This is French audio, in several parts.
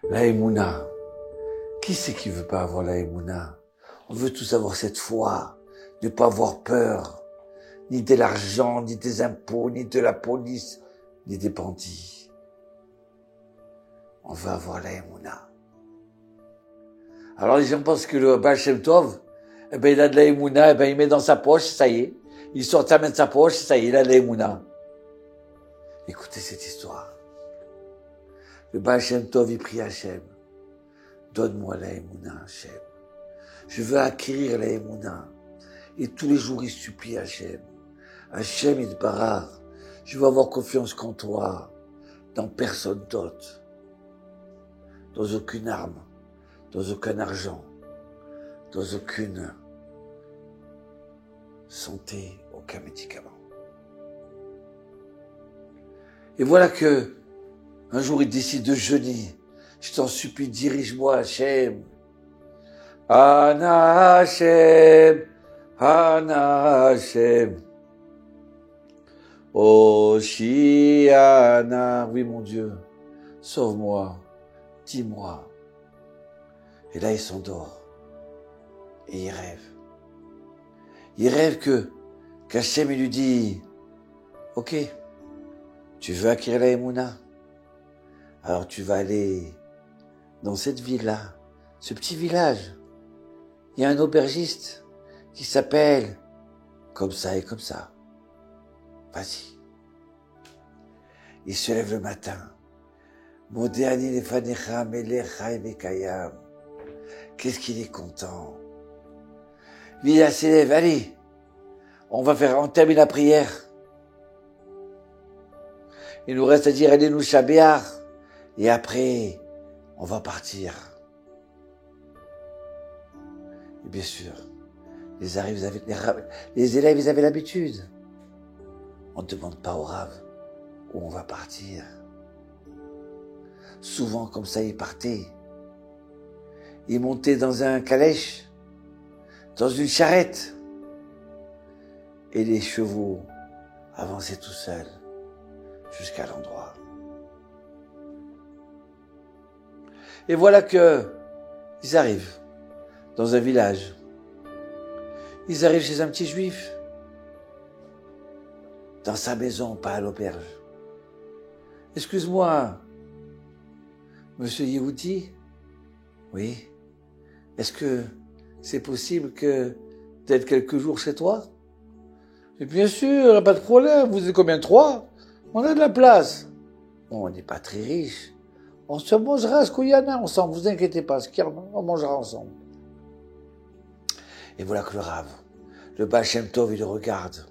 La Emouna. Qui c'est qui veut pas avoir la Emouna? On veut tous avoir cette foi, ne pas avoir peur, ni de l'argent, ni des impôts, ni de la police, ni des bandits. On veut avoir la Emouna. Alors les gens pensent que le Baal Shem Tov, eh ben il a de la Emouna, eh ben il met dans sa poche, ça y est. Il sort sa main de sa poche, ça y est, il a de la Emouna. Écoutez cette histoire. Le Baal Shem Tov, il prie Hachem. Donne-moi la Emouna, Hachem. Je veux acquérir la Emouna. Et tous les jours, il supplie Hachem. Hachem, il te barre. Je veux avoir confiance qu'en toi, dans personne d'autre. Dans aucune arme, dans aucun argent, dans aucune santé, aucun médicament. Et voilà que, un jour, il décide de jeûner. Je t'en supplie, dirige-moi, Hachem. Ana Hachem, Ana Hachem. Oshiana. Oui, mon Dieu, sauve-moi, dis-moi. Et là, il s'endort. Et il rêve. Il rêve qu'Hachem, il lui dit, ok, tu veux acquérir la Emouna? Alors tu vas aller dans cette ville-là, ce petit village. Il y a un aubergiste qui s'appelle comme ça et comme ça. Vas-y. Il se lève le matin. Modéani lefanecha melecha emekayam. Qu'est-ce qu'il est content. Lui, il s'élève, allez, on termine la prière. Il nous reste à dire, allez nous Shabéar. Et après, on va partir. Et bien sûr, les élèves, ils avaient l'habitude. On ne demande pas au Rav où on va partir. Souvent, comme ça, ils partaient. Ils montaient dans un calèche, dans une charrette. Et les chevaux avançaient tout seuls jusqu'à l'endroit. Et voilà que ils arrivent dans un village. Ils arrivent chez un petit juif. Dans sa maison, pas à l'auberge. Excuse-moi, monsieur Yehoudi? Oui. Est-ce que c'est possible d'être quelques jours chez toi? Et bien sûr, pas de problème. Vous êtes combien? 3? On a de la place. Bon, on n'est pas très riche. On se mangera ce qu'il y en a ensemble. Vous inquiétez pas, on mangera ensemble. Et voilà que le Rav, le Baal Shem Tov, il le regarde.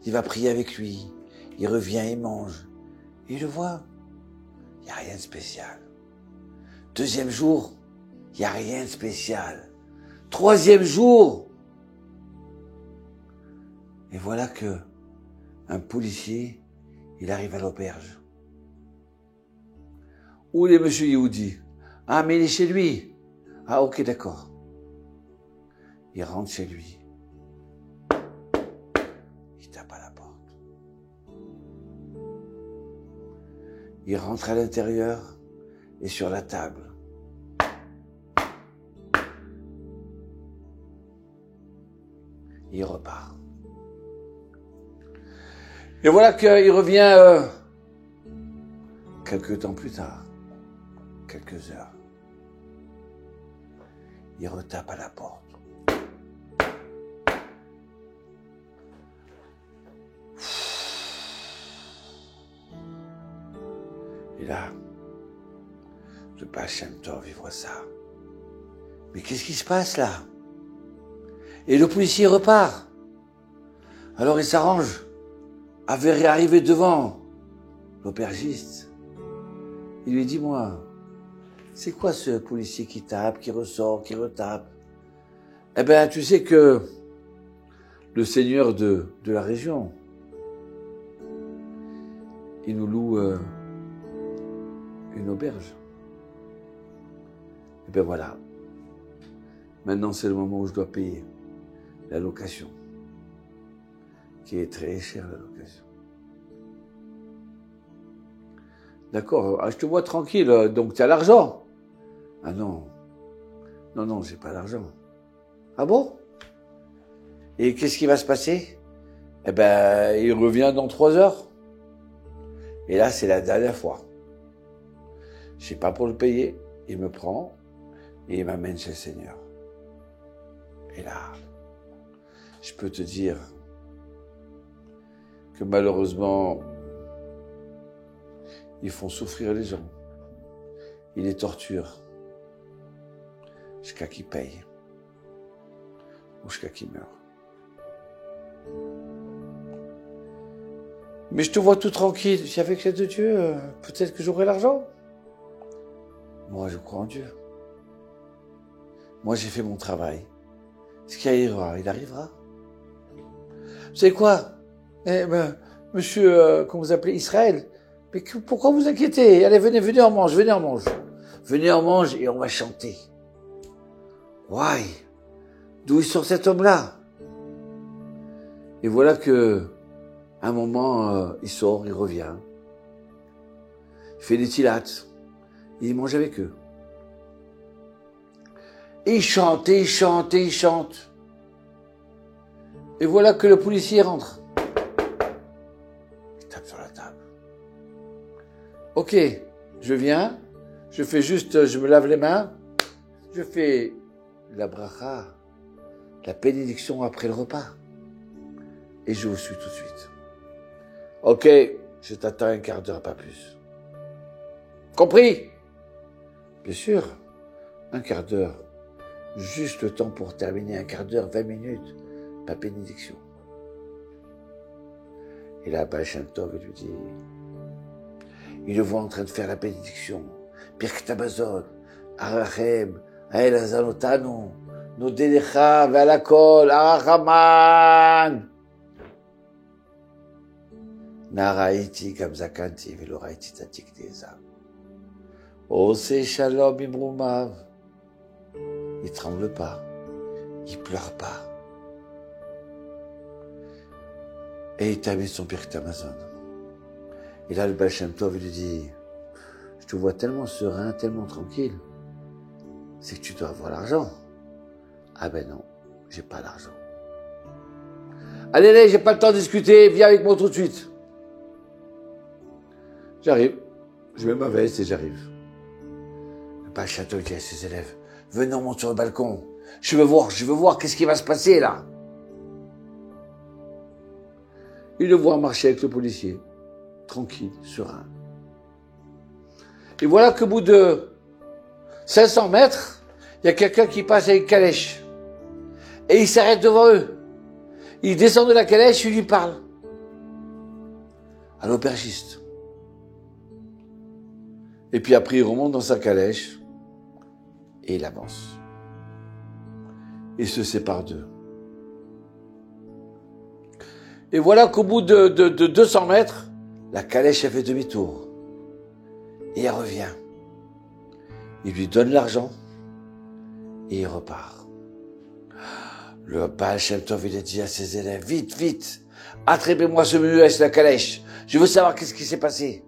Il va prier avec lui. Il revient, il mange. Et il le voit. Il n'y a rien de spécial. Deuxième jour, il n'y a rien de spécial. Troisième jour. Et voilà que un policier, il arrive à l'auberge. Où est monsieur Yehoudi? Ah, mais il est chez lui. Ah, ok, d'accord. Il rentre chez lui. Il tape à la porte. Il rentre à l'intérieur et sur la table. Il repart. Et voilà qu'il revient quelques temps plus tard. Quelques heures. Il retape à la porte. Et là, le Baal Shem Tov, il voit ça. Mais qu'est-ce qui se passe là? Et le policier repart. Alors il s'arrange à arriver devant l'aubergiste. Il lui dit, moi, c'est quoi ce policier qui tape, qui ressort, qui retape? Eh ben, tu sais que le seigneur de la région, il nous loue une auberge. Et ben voilà. Maintenant, c'est le moment où je dois payer la location, qui est très chère, la location. D'accord, je te vois tranquille, donc tu as l'argent. Ah non, non, non, j'ai pas d'argent. Ah bon? Et qu'est-ce qui va se passer? Eh ben, il revient dans 3 heures. Et là, c'est la dernière fois. Je sais pas pour le payer. Il me prend et il m'amène chez le Seigneur. Et là, je peux te dire que malheureusement, ils font souffrir les gens. Ils les torturent jusqu'à qu'ils payent ou jusqu'à qu'ils meurent. Mais je te vois tout tranquille. Si avec l'aide de Dieu, peut-être que j'aurai l'argent. Moi, je crois en Dieu. Moi, j'ai fait mon travail. Ce qui arrivera, il arrivera. Vous savez quoi? Eh ben, monsieur, comment vous appelez, Israël, mais pourquoi vous inquiétez? Allez, venez, on mange, venez, on mange. Venez, on mange et on va chanter. Why? D'où il sort cet homme-là? Et voilà que, un moment, il sort, il revient. Il fait des tilates. Il mange avec eux. Et il chante, et il chante, et il chante. Et voilà que le policier rentre. Il tape sur la table. Ok, je viens, je fais juste, je me lave les mains, je fais la bracha, la bénédiction après le repas. Et je vous suis tout de suite. Ok, je t'attends un quart d'heure, pas plus. Compris? Bien sûr, un quart d'heure. Juste le temps pour terminer, un quart d'heure, 20 minutes, pas bénédiction. Et là, Baal Shem Tov lui dit, il le voit en train de faire la bénédiction. Birkat Hamazon, Arachem, Ael Hazanotanu, Nodelecha, Ve'alakol, Arachaman. Naraiti, Gamzakanti, Veloraiti, Tatik Deza. Ose Shalom Imrumav. Il tremble pas, il pleure pas. Et il termine son Birkat Hamazon. Et là, le Baal Shem Tov lui dit, je te vois tellement serein, tellement tranquille, c'est que tu dois avoir l'argent. Ah ben non, j'ai pas l'argent. Allez, j'ai pas le temps de discuter, viens avec moi tout de suite. J'arrive, je mets ma veste et j'arrive. Le Baal Shem Tov dit à ses élèves, venez, on monte sur le balcon. Je veux voir qu'est-ce qui va se passer là. Il le voit marcher avec le policier, tranquille, serein. Et voilà qu'au bout de 500 mètres, il y a quelqu'un qui passe avec une calèche. Et il s'arrête devant eux. Il descend de la calèche, il lui parle. À l'aubergiste. Et puis après, il remonte dans sa calèche et il avance. Il se sépare d'eux. Et voilà qu'au bout de 200 mètres, la calèche a fait demi-tour. Et elle revient. Il lui donne l'argent et il repart. Le Baal Shem Tov, il a dit à ses élèves, vite, vite, attrapez-moi ce monsieur avec la calèche. Je veux savoir qu'est-ce qui s'est passé.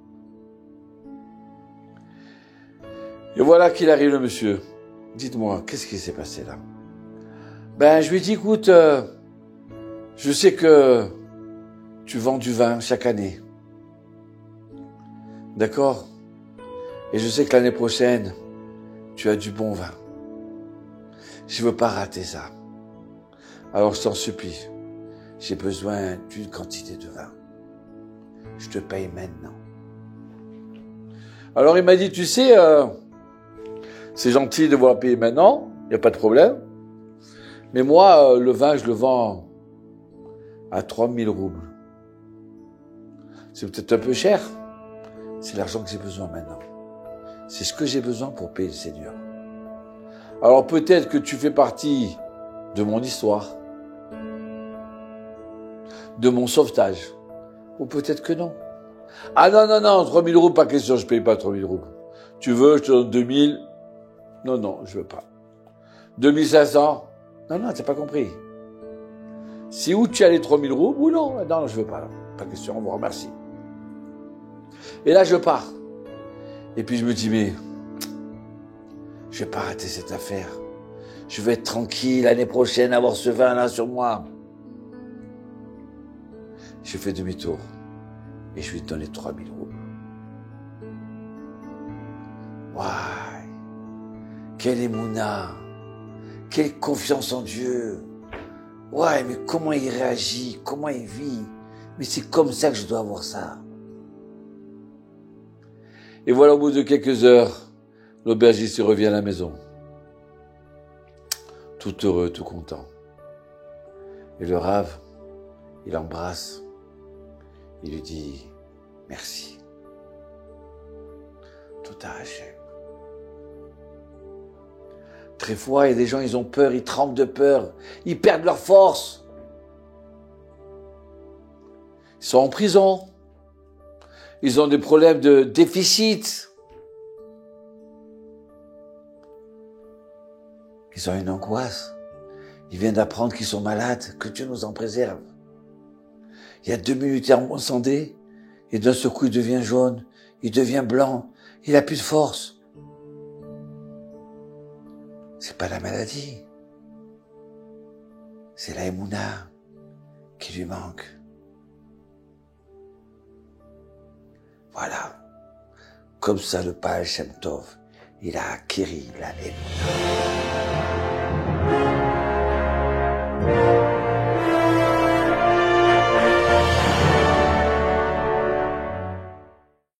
Et voilà qu'il arrive le monsieur. Dites-moi, qu'est-ce qui s'est passé là? Ben, je lui dis, écoute, je sais que tu vends du vin chaque année. D'accord? Et je sais que l'année prochaine, tu as du bon vin. Je veux pas rater ça. Alors je t'en supplie, j'ai besoin d'une quantité de vin. Je te paye maintenant. Alors il m'a dit, tu sais, c'est gentil de vouloir payer maintenant, il n'y a pas de problème. Mais moi, le vin, je le vends à 3000 roubles. C'est peut-être un peu cher. C'est l'argent que j'ai besoin maintenant. C'est ce que j'ai besoin pour payer le Seigneur. Alors peut-être que tu fais partie de mon histoire, de mon sauvetage. Ou peut-être que non. Ah non, 3000 roubles, pas question, je paye pas 3000 roubles. Tu veux, je te donne 2000. Non, je veux pas. 2500. Non, t'as pas compris. Si où tu as les 3000 roubles ou non? Non, je veux pas. Non. Pas question, on vous remercie. Et là, je pars. Et puis je me dis, mais Je vais pas rater cette affaire. Je vais être tranquille l'année prochaine, avoir ce vin-là sur moi. Je fais demi-tour et je lui donne les 3000 roubles. Ouais, quelle émouna, quelle confiance en Dieu. Ouais, mais comment il réagit, comment il vit. Mais c'est comme ça que je dois avoir ça. Et voilà, au bout de quelques heures, l'aubergiste revient à la maison. Tout heureux, tout content. Et le rave, il l'embrasse. Il lui dit merci. Tout arraché. Très fois, il y a des gens, ils ont peur, ils tremblent de peur, ils perdent leur force. Ils sont en prison. Ils ont des problèmes de déficit. Ils ont une angoisse. Ils viennent d'apprendre qu'ils sont malades, que Dieu nous en préserve. Il y a 2 minutes, il est en santé, et d'un seul coup, il devient jaune, il devient blanc, il n'a plus de force. C'est pas la maladie. C'est la émouna qui lui manque. Voilà. Comme ça, le Baal Shem Tov, il a acquis la émouna.